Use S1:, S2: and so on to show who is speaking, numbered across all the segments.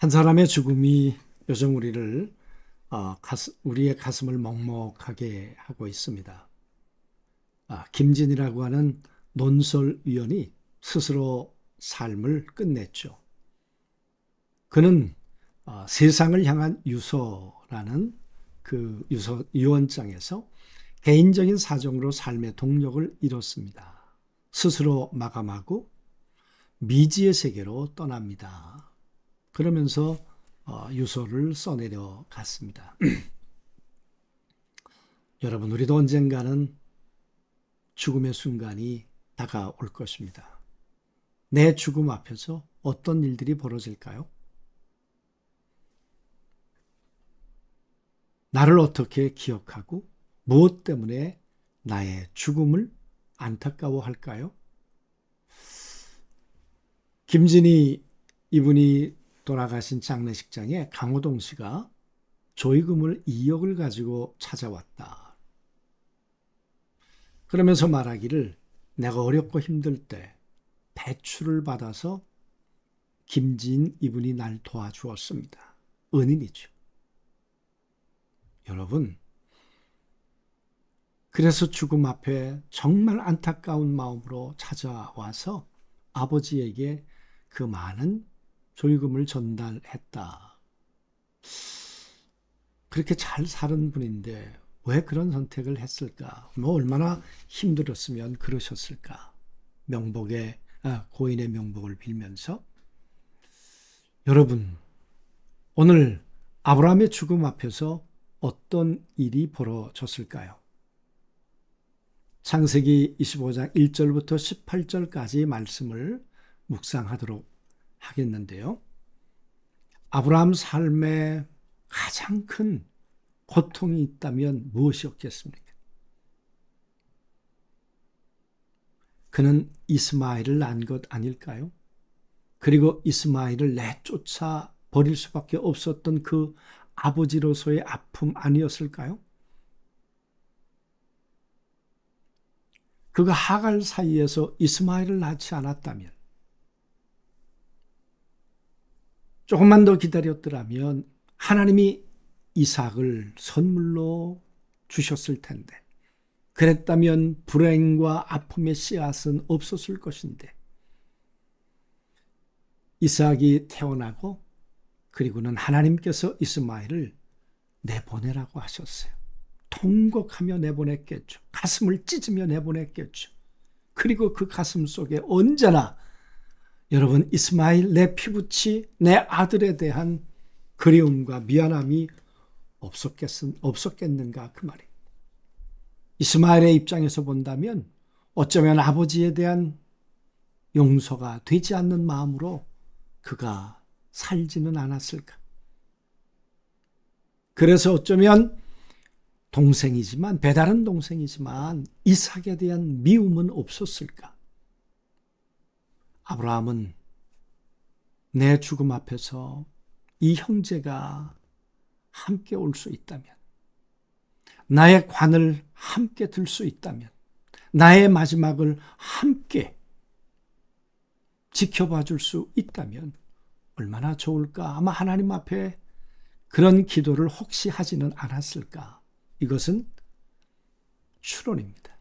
S1: 한 사람의 죽음이 요즘 우리의 가슴을 먹먹하게 하고 있습니다. 김진이라고 하는 논설위원이 스스로 삶을 끝냈죠. 그는 세상을 향한 유서라는 그 유언장에서 개인적인 사정으로 삶의 동력을 잃었습니다. 스스로 마감하고 미지의 세계로 떠납니다. 그러면서 유서를 써내려 갔습니다. 여러분, 우리도 언젠가는 죽음의 순간이 다가올 것입니다. 내 죽음 앞에서 어떤 일들이 벌어질까요? 나를 어떻게 기억하고 무엇 때문에 나의 죽음을 안타까워할까요? 김진희 이분이 돌아가신 장례식장에 강호동 씨가 조의금을 2억을 가지고 찾아왔다. 그러면서 말하기를 내가 어렵고 힘들 때 대출을 받아서 김진 이분이 날 도와주었습니다. 은인이죠. 여러분, 그래서 죽음 앞에 정말 안타까운 마음으로 찾아와서 아버지에게 그 많은 조의금을 전달했다. 그렇게 잘 사는 분인데 왜 그런 선택을 했을까? 얼마나 힘들었으면 그러셨을까? 고인의 명복을 빌면서. 여러분, 오늘 아브라함의 죽음 앞에서 어떤 일이 벌어졌을까요? 창세기 25장 1절부터 18절까지 말씀을 묵상하도록 하겠는데요. 아브라함 삶에 가장 큰 고통이 있다면 무엇이었겠습니까? 그는 이스마엘을 낳은 것 아닐까요? 그리고 이스마엘을 내쫓아 버릴 수밖에 없었던 그 아버지로서의 아픔 아니었을까요? 그가 하갈 사이에서 이스마엘을 낳지 않았다면, 조금만 더 기다렸더라면 하나님이 이삭을 선물로 주셨을 텐데, 그랬다면 불행과 아픔의 씨앗은 없었을 것인데, 이삭이 태어나고 그리고는 하나님께서 이스마엘을 내보내라고 하셨어요. 통곡하며 내보냈겠죠. 가슴을 찢으며 내보냈겠죠. 그리고 그 가슴 속에 언제나 여러분, 이스마엘 내 피부치 내 아들에 대한 그리움과 미안함이 없었겠는가 그 말이에요. 이스마엘의 입장에서 본다면 어쩌면 아버지에 대한 용서가 되지 않는 마음으로 그가 살지는 않았을까. 그래서 어쩌면 배다른 동생이지만 이삭에 대한 미움은 없었을까. 아브라함은 내 죽음 앞에서 이 형제가 함께 올 수 있다면, 나의 관을 함께 들 수 있다면, 나의 마지막을 함께 지켜봐 줄 수 있다면 얼마나 좋을까. 아마 하나님 앞에 그런 기도를 혹시 하지는 않았을까. 이것은 추론입니다.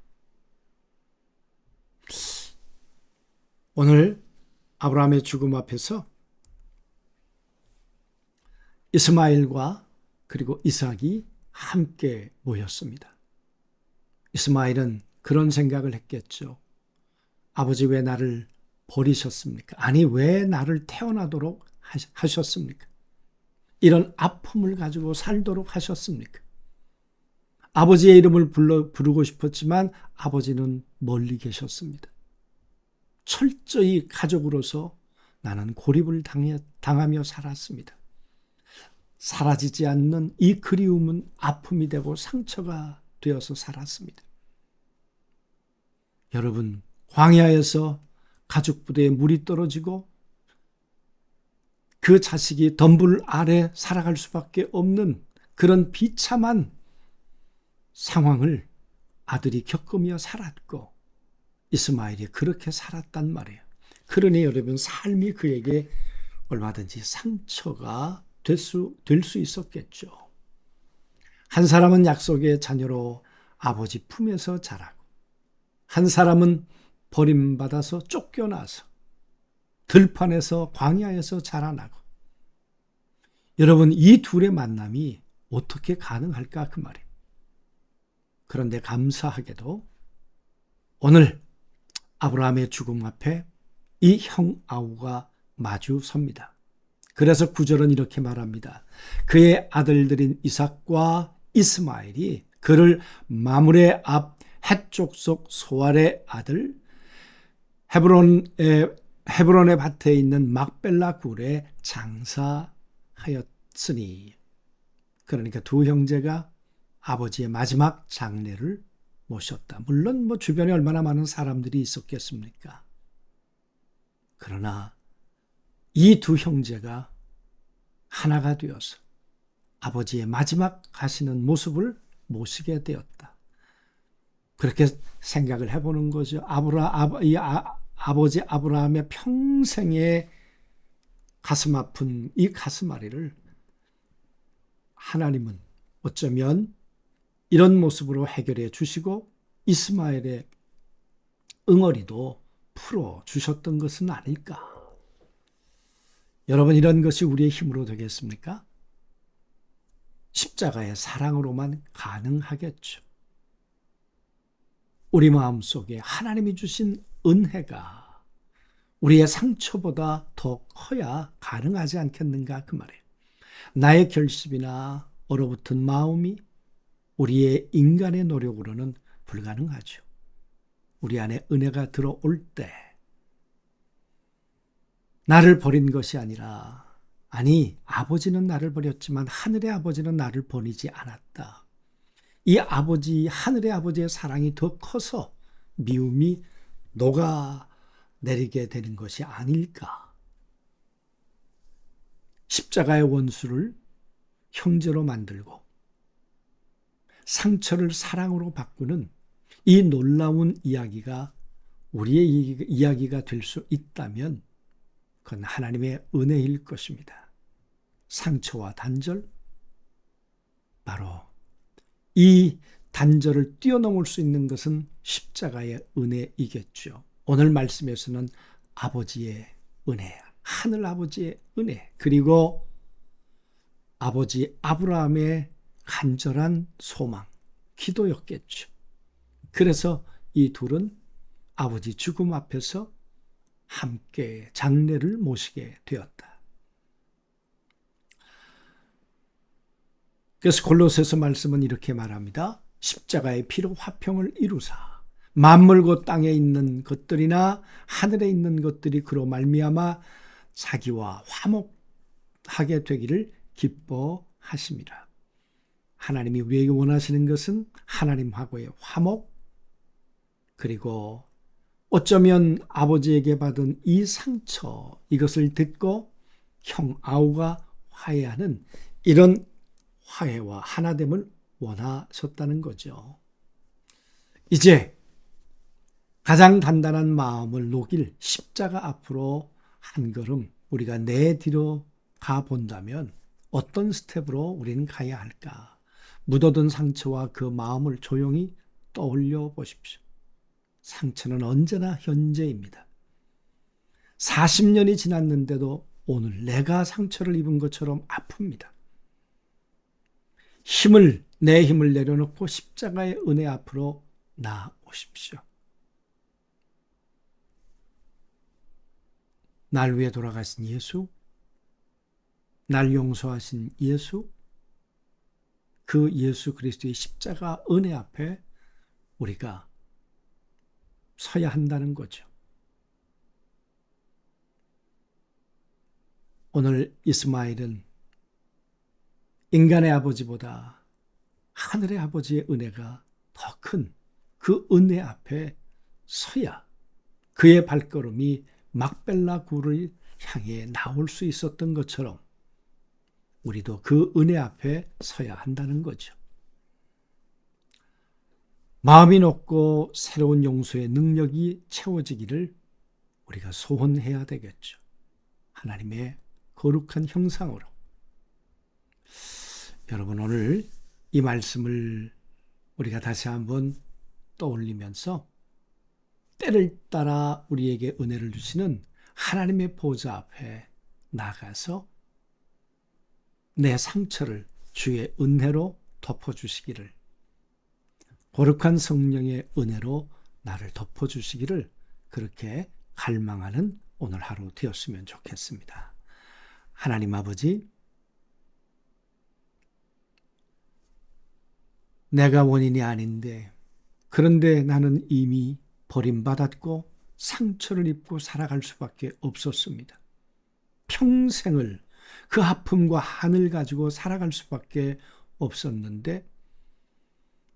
S1: 오늘 아브라함의 죽음 앞에서 이스마엘과 그리고 이삭이 함께 모였습니다. 이스마엘은 그런 생각을 했겠죠. 아버지, 왜 나를 버리셨습니까? 아니, 왜 나를 태어나도록 하셨습니까? 이런 아픔을 가지고 살도록 하셨습니까? 아버지의 이름을 부르고 싶었지만 아버지는 멀리 계셨습니다. 철저히 가족으로서 나는 고립을 당하며 살았습니다. 사라지지 않는 이 그리움은 아픔이 되고 상처가 되어서 살았습니다. 여러분, 광야에서 가죽 부대에 물이 떨어지고 그 자식이 덤불 아래 살아갈 수밖에 없는 그런 비참한 상황을 아들이 겪으며 살았고, 이스마엘이 그렇게 살았단 말이에요. 그러니 여러분, 삶이 그에게 얼마든지 상처가 될 수 있었겠죠. 한 사람은 약속의 자녀로 아버지 품에서 자라고, 한 사람은 버림받아서 쫓겨나서 들판에서 광야에서 자라나고. 여러분, 이 둘의 만남이 어떻게 가능할까 그 말이에요. 그런데 감사하게도 오늘 아브라함의 죽음 앞에 이 형 아우가 마주 섭니다. 그래서 9절은 이렇게 말합니다. 그의 아들들인 이삭과 이스마엘이 그를 마므레 앞 헷 족속 소알의 아들 헤브론의 밭에 있는 막벨라 굴에 장사하였으니. 그러니까 두 형제가 아버지의 마지막 장례를 모셨다. 물론 주변에 얼마나 많은 사람들이 있었겠습니까? 그러나 이 두 형제가 하나가 되어서 아버지의 마지막 가시는 모습을 모시게 되었다. 그렇게 생각을 해보는 거죠. 아버지 아브라함의 평생의 가슴 아픈 이 가슴앓이를 하나님은 어쩌면 이런 모습으로 해결해 주시고 이스마엘의 응어리도 풀어 주셨던 것은 아닐까. 여러분, 이런 것이 우리의 힘으로 되겠습니까? 십자가의 사랑으로만 가능하겠죠. 우리 마음속에 하나님이 주신 은혜가 우리의 상처보다 더 커야 가능하지 않겠는가 그 말이에요. 나의 결심이나 얼어붙은 마음이 우리의 인간의 노력으로는 불가능하죠. 우리 안에 은혜가 들어올 때 나를 버린 것이 아니라, 아니, 아버지는 나를 버렸지만 하늘의 아버지는 나를 버리지 않았다. 이 아버지, 하늘의 아버지의 사랑이 더 커서 미움이 녹아내리게 되는 것이 아닐까. 십자가의 원수를 형제로 만들고 상처를 사랑으로 바꾸는 이 놀라운 이야기가 우리의 이야기가 될 수 있다면 그건 하나님의 은혜일 것입니다. 상처와 단절, 바로 이 단절을 뛰어넘을 수 있는 것은 십자가의 은혜이겠죠. 오늘 말씀에서는 아버지의 은혜, 하늘 아버지의 은혜, 그리고 아버지 아브라함의 간절한 소망, 기도였겠죠. 그래서 이 둘은 아버지 죽음 앞에서 함께 장례를 모시게 되었다. 그래서 골로새서 말씀은 이렇게 말합니다. 십자가의 피로 화평을 이루사 만물고 땅에 있는 것들이나 하늘에 있는 것들이 그로 말미암아 자기와 화목하게 되기를 기뻐하심이라. 하나님이 우리에게 원하시는 것은 하나님하고의 화목, 그리고 어쩌면 아버지에게 받은 이 상처, 이것을 듣고 형 아우가 화해하는 이런 화해와 하나됨을 원하셨다는 거죠. 이제 가장 단단한 마음을 녹일 십자가 앞으로 한 걸음 우리가 내뒤로 가본다면 어떤 스텝으로 우리는 가야 할까? 묻어둔 상처와 그 마음을 조용히 떠올려 보십시오. 상처는 언제나 현재입니다. 40년이 지났는데도 오늘 내가 상처를 입은 것처럼 아픕니다. 내 힘을 내려놓고 십자가의 은혜 앞으로 나오십시오. 날 위해 돌아가신 예수, 날 용서하신 예수, 그 예수 그리스도의 십자가 은혜 앞에 우리가 서야 한다는 거죠. 오늘 이스마엘은 인간의 아버지보다 하늘의 아버지의 은혜가 더 큰 그 은혜 앞에 서야 그의 발걸음이 막벨라 굴을 향해 나올 수 있었던 것처럼 우리도 그 은혜 앞에 서야 한다는 거죠. 마음이 높고 새로운 용서의 능력이 채워지기를 우리가 소원해야 되겠죠. 하나님의 거룩한 형상으로. 여러분, 오늘 이 말씀을 우리가 다시 한번 떠올리면서 때를 따라 우리에게 은혜를 주시는 하나님의 보좌 앞에 나가서 내 상처를 주의 은혜로 덮어주시기를, 거룩한 성령의 은혜로 나를 덮어주시기를 그렇게 갈망하는 오늘 하루 되었으면 좋겠습니다. 하나님 아버지, 내가 원인이 아닌데, 그런데 나는 이미 버림받았고 상처를 입고 살아갈 수밖에 없었습니다. 평생을 그 아픔과 한을 가지고 살아갈 수밖에 없었는데,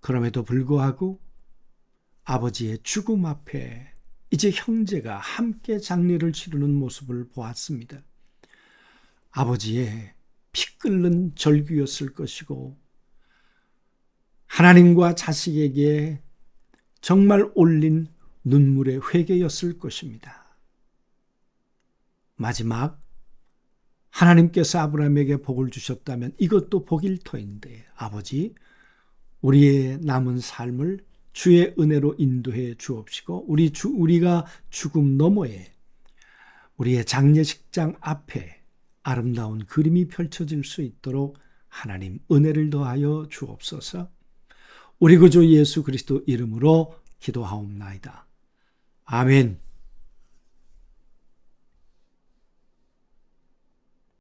S1: 그럼에도 불구하고 아버지의 죽음 앞에 이제 형제가 함께 장례를 치르는 모습을 보았습니다. 아버지의 피 끓는 절규였을 것이고, 하나님과 자식에게 정말 올린 눈물의 회개였을 것입니다. 마지막 하나님께서 아브라함에게 복을 주셨다면 이것도 복일 터인데, 아버지, 우리의 남은 삶을 주의 은혜로 인도해 주옵시고, 우리가 죽음 너머에 우리의 장례식장 앞에 아름다운 그림이 펼쳐질 수 있도록 하나님 은혜를 더하여 주옵소서. 우리 구주 예수 그리스도 이름으로 기도하옵나이다. 아멘.